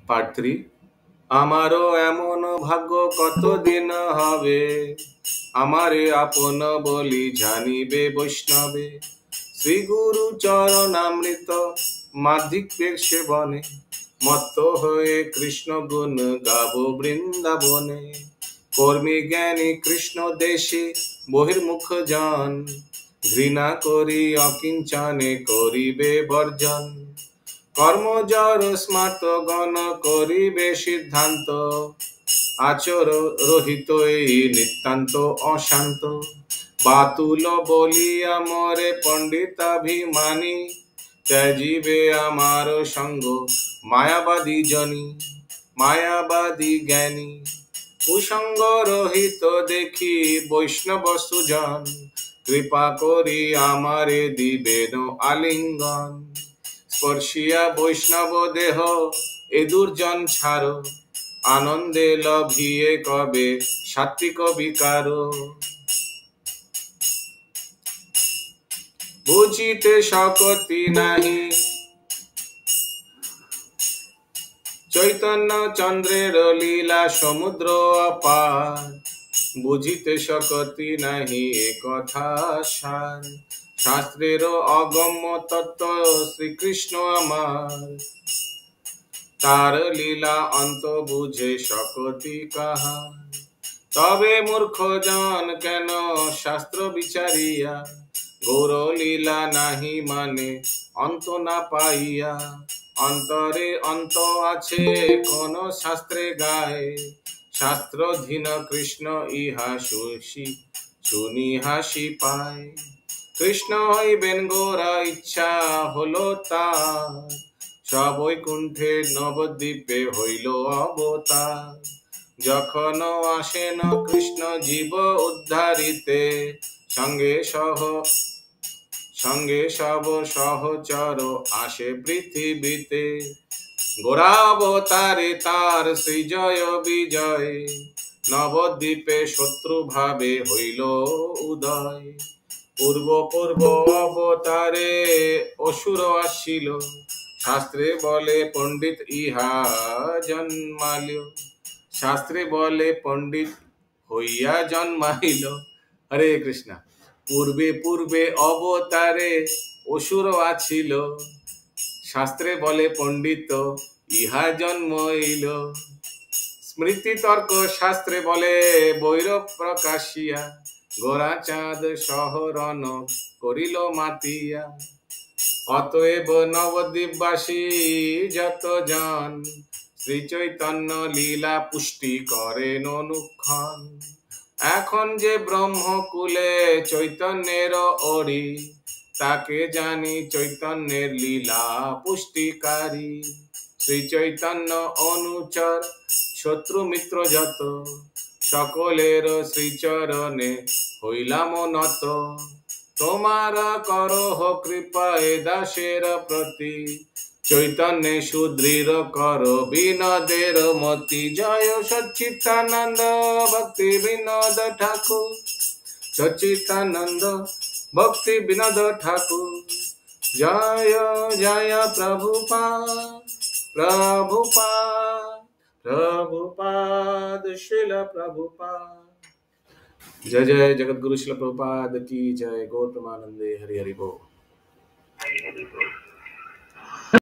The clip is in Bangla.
পার্ট 3। আমারও এমন ভাগ্য কতদিন হবে, আমারে আপন বলি জানিবে বৈষ্ণবে। শ্রী গুরু চরণামৃত মাধিক্যের সেবনে, মত্ত হয়ে কৃষ্ণ গুণ গাব বৃন্দাবনে। কর্মী জ্ঞানী কৃষ্ণ দেশে বহির্মুখ জন, ঘৃণা করি অকিঞ্চনে করিবে বর্জন। কর্মজর স্মার্ত গণ করিবে সিদ্ধান্ত, আচর রহিত এই নিতান্ত অশান্ত। বাতুল বলিয়া মরে পণ্ডিতাভিমানী, ত্যাজিবে আমার সঙ্গ মায়াবাদী জনী। মায়াবাদী জ্ঞানী কুসঙ্গ রহিত দেখি বৈষ্ণব সুজন, কৃপা করি আমারে দিবেন আলিঙ্গন। স্পর্শিয়া বৈষ্ণব দেহ এ দুর্জন ছাড়ো, আনন্দে লভিয়ে কবে সাত্বিক বিকার। বুঝিতে শক্তি নাহি চৈতন্য চন্দ্রের লীলা সমুদ্র অপার, বুঝিতে শক্তি নাহি এ কথা সার। শাস্ত্রের অগম্য তত্ত্ব শ্রীকৃষ্ণ আমার, তার লীলা অন্ত বুঝে শক্তি কাহার। তবে মূর্খ জন কেন শাস্ত্র বিচারিয়া, গৌর লীলা নাহি মানে অন্ত না পাইয়া। অন্তরে অন্ত আছে কোন শাস্ত্রে গায়, শাস্ত্রধীন কৃষ্ণ ইহা শুনি হাসি পায়। কৃষ্ণ হইবেন গোরা ইচ্ছা হলো তার, সব বৈকুণ্ঠে নবদ্বীপে হইল অবতার। যখন আসেন কৃষ্ণ জীব উদ্ধারিতে, সঙ্গে সব সহচর আসে পৃথিবীতে। গোরাবতারে তার শ্রীজয় বিজয়, নবদ্বীপে শত্রু ভাবে হইল উদয়। পূর্ব অবতারে অসুর আসিল, শাস্ত্রে বলে পণ্ডিত ইহা জন্মাল। শাস্ত্রে বলে পণ্ডিত হইয়া জন্মাইল। হরে কৃষ্ণ। পূর্বে অবতারে অসুর আছিল, শাস্ত্রে বলে পণ্ডিত ইহা জন্মাইল। স্মৃতি তর্ক শাস্ত্রে বলে বৈরব প্রকাশিয়া, গোরা চাঁদ শহরণ করিল মাতিয়া। অতএব নবদ্বীপবাসী যত জন, শ্রী চৈতন্য লীলা পুষ্টি করেন অনুক্ষণ। এখন যে ব্রহ্মকুলে চৈতন্যের অরি, তাকে জানি চৈতন্যের লীলা পুষ্টিকারী। শ্রী চৈতন্য অনুচর শত্রু মিত্র যত, সকলের শ্রীচরণে হইলাম নত। তোমার করহ কৃপা এ দাসের প্রতি, চৈতন্যে সুদৃঢ় কর বিনোদের মতি। জয় সচ্চিদানন্দ ভক্তি বিনোদ ঠাকুর, সচ্চিদানন্দ ভক্তি বিনোদ ঠাকুর। জয় জয় प्रभुपाद शिल प्रभुपाद। जय जय जगत गुरु शिल प्रभुपाद की जय। गौर प्रेमानंदे हरि हरि बोल।